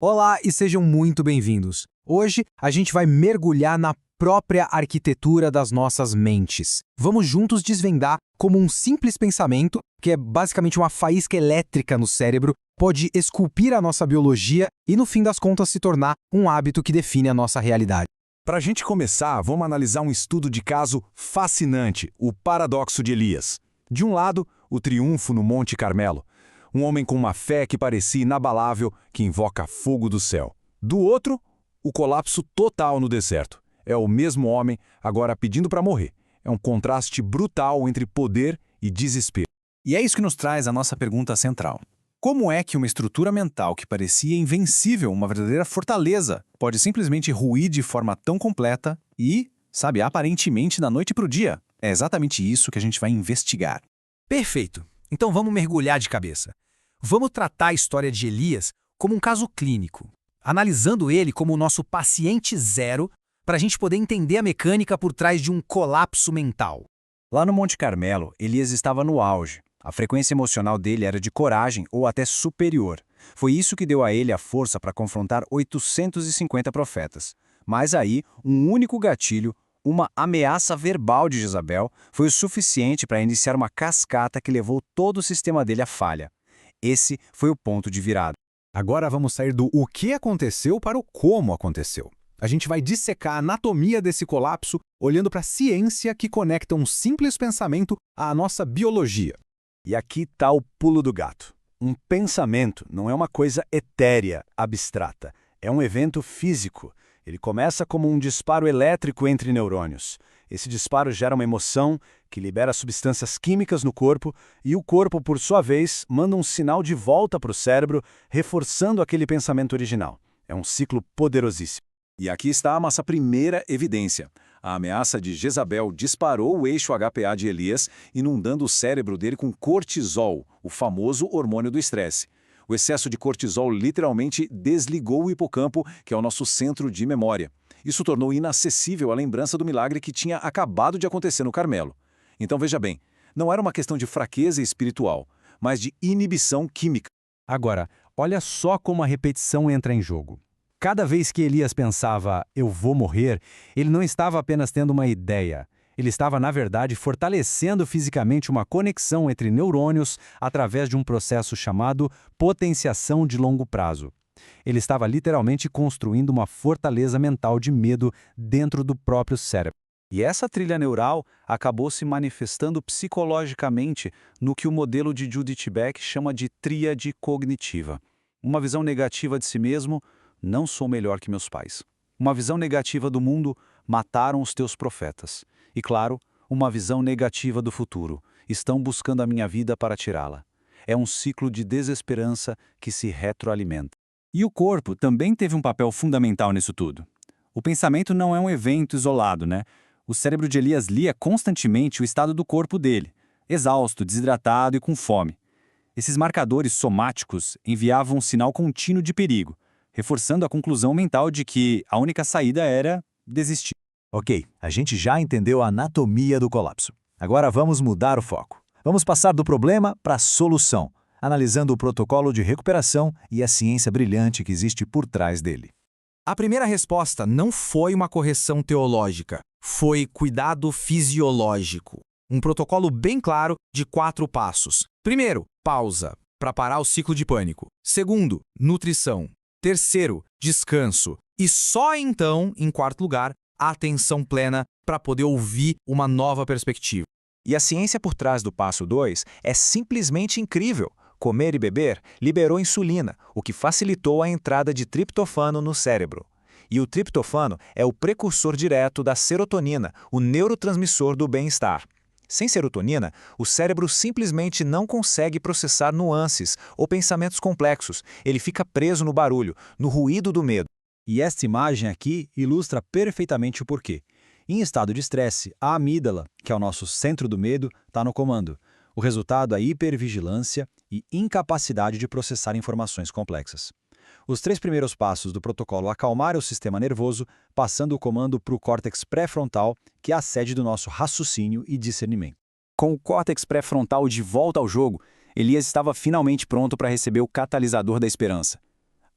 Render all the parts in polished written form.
Olá e sejam muito bem-vindos. Hoje a gente vai mergulhar na própria arquitetura das nossas mentes. Vamos juntos desvendar como um simples pensamento, que é basicamente uma faísca elétrica no cérebro, pode esculpir a nossa biologia e, no fim das contas, se tornar um hábito que define a nossa realidade. Para a gente começar, vamos analisar um estudo de caso fascinante, o paradoxo de Elias. De um lado, o triunfo no Monte Carmelo. Um homem com uma fé que parecia inabalável, que invoca fogo do céu. Do outro, o colapso total no deserto. É o mesmo homem, agora pedindo para morrer. É um contraste brutal entre poder e desespero. E é isso que nos traz a nossa pergunta central. Como é que uma estrutura mental que parecia invencível, uma verdadeira fortaleza, pode simplesmente ruir de forma tão completa e, aparentemente da noite para o dia? É exatamente isso que a gente vai investigar. Perfeito. Então vamos mergulhar de cabeça. Vamos tratar a história de Elias como um caso clínico, analisando ele como o nosso paciente zero para a gente poder entender a mecânica por trás de um colapso mental. Lá no Monte Carmelo, Elias estava no auge. A frequência emocional dele era de coragem ou até superior. Foi isso que deu a ele a força para confrontar 850 profetas. Mas aí, um único gatilho, uma ameaça verbal de Jezabel, foi o suficiente para iniciar uma cascata que levou todo o sistema dele à falha. Esse foi o ponto de virada. Agora vamos sair do o que aconteceu para o como aconteceu. A gente vai dissecar a anatomia desse colapso olhando para a ciência que conecta um simples pensamento à nossa biologia. E aqui está o pulo do gato. Um pensamento não é uma coisa etérea, abstrata. É um evento físico. Ele começa como um disparo elétrico entre neurônios. Esse disparo gera uma emoção que libera substâncias químicas no corpo e o corpo, por sua vez, manda um sinal de volta para o cérebro, reforçando aquele pensamento original. É um ciclo poderosíssimo. E aqui está a nossa primeira evidência. A ameaça de Jezabel disparou o eixo HPA de Elias, inundando o cérebro dele com cortisol, o famoso hormônio do estresse. O excesso de cortisol literalmente desligou o hipocampo, que é o nosso centro de memória. Isso tornou inacessível a lembrança do milagre que tinha acabado de acontecer no Carmelo. Então veja bem, não era uma questão de fraqueza espiritual, mas de inibição química. Agora, olha só como a repetição entra em jogo. Cada vez que Elias pensava, eu vou morrer, ele não estava apenas tendo uma ideia. Ele estava, na verdade, fortalecendo fisicamente uma conexão entre neurônios através de um processo chamado potenciação de longo prazo. Ele estava literalmente construindo uma fortaleza mental de medo dentro do próprio cérebro. E essa trilha neural acabou se manifestando psicologicamente no que o modelo de Judith Beck chama de tríade cognitiva. Uma visão negativa de si mesmo, não sou melhor que meus pais. Uma visão negativa do mundo, mataram os teus profetas. E claro, uma visão negativa do futuro, estão buscando a minha vida para tirá-la. É um ciclo de desesperança que se retroalimenta. E o corpo também teve um papel fundamental nisso tudo. O pensamento não é um evento isolado, né? O cérebro de Elias lia constantemente o estado do corpo dele, exausto, desidratado e com fome. Esses marcadores somáticos enviavam um sinal contínuo de perigo, reforçando a conclusão mental de que a única saída era desistir. Ok, a gente já entendeu a anatomia do colapso. Agora vamos mudar o foco. Vamos passar do problema para a solução, analisando o protocolo de recuperação e a ciência brilhante que existe por trás dele. A primeira resposta não foi uma correção teológica, foi cuidado fisiológico. Um protocolo bem claro de 4 passos. Primeiro, pausa, para parar o ciclo de pânico. Segundo, nutrição. Terceiro, descanso. E só então, em quarto lugar, atenção plena para poder ouvir uma nova perspectiva. E a ciência por trás do passo 2 é simplesmente incrível. Comer e beber liberou insulina, o que facilitou a entrada de triptofano no cérebro. E o triptofano é o precursor direto da serotonina, o neurotransmissor do bem-estar. Sem serotonina, o cérebro simplesmente não consegue processar nuances ou pensamentos complexos. Ele fica preso no barulho, no ruído do medo. E esta imagem aqui ilustra perfeitamente o porquê. Em estado de estresse, a amígdala, que é o nosso centro do medo, está no comando. O resultado é hipervigilância e incapacidade de processar informações complexas. Os 3 primeiros passos do protocolo acalmaram o sistema nervoso, passando o comando para o córtex pré-frontal, que é a sede do nosso raciocínio e discernimento. Com o córtex pré-frontal de volta ao jogo, Elias estava finalmente pronto para receber o catalisador da esperança.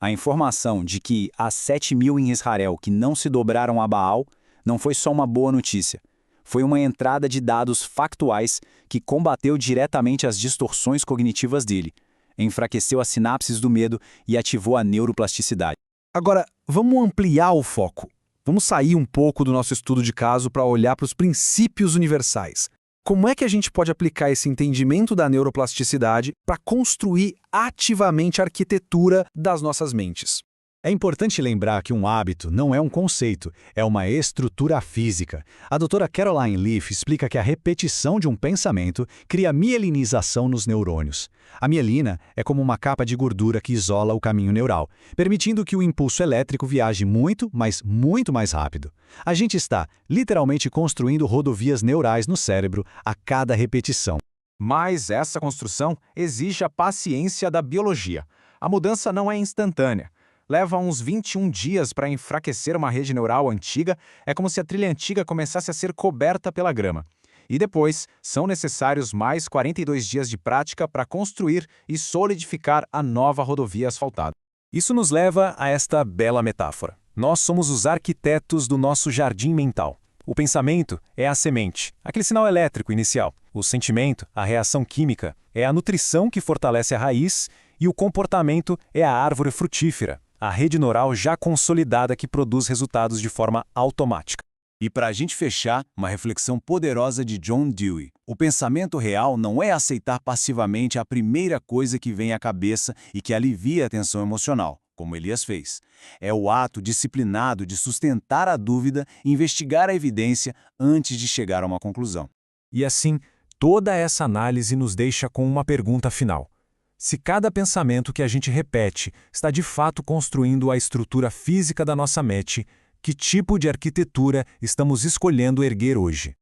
A informação de que há 7.000 em Israel que não se dobraram a Baal não foi só uma boa notícia. Foi uma entrada de dados factuais que combateu diretamente as distorções cognitivas dele, enfraqueceu as sinapses do medo e ativou a neuroplasticidade. Agora, vamos ampliar o foco. Vamos sair um pouco do nosso estudo de caso para olhar para os princípios universais. Como é que a gente pode aplicar esse entendimento da neuroplasticidade para construir ativamente a arquitetura das nossas mentes? É importante lembrar que um hábito não é um conceito, é uma estrutura física. A doutora Caroline Leaf explica que a repetição de um pensamento cria mielinização nos neurônios. A mielina é como uma capa de gordura que isola o caminho neural, permitindo que o impulso elétrico viaje muito, mas muito mais rápido. A gente está, literalmente, construindo rodovias neurais no cérebro a cada repetição. Mas essa construção exige a paciência da biologia. A mudança não é instantânea. Leva uns 21 dias para enfraquecer uma rede neural antiga, é como se a trilha antiga começasse a ser coberta pela grama. E depois, são necessários mais 42 dias de prática para construir e solidificar a nova rodovia asfaltada. Isso nos leva a esta bela metáfora. Nós somos os arquitetos do nosso jardim mental. O pensamento é a semente, aquele sinal elétrico inicial. O sentimento, a reação química, é a nutrição que fortalece a raiz e o comportamento é a árvore frutífera, a rede neural já consolidada que produz resultados de forma automática. E para a gente fechar, uma reflexão poderosa de John Dewey. O pensamento real não é aceitar passivamente a primeira coisa que vem à cabeça e que alivia a tensão emocional, como Elias fez. É o ato disciplinado de sustentar a dúvida e investigar a evidência antes de chegar a uma conclusão. E assim, toda essa análise nos deixa com uma pergunta final. Se cada pensamento que a gente repete está de fato construindo a estrutura física da nossa mente, que tipo de arquitetura estamos escolhendo erguer hoje?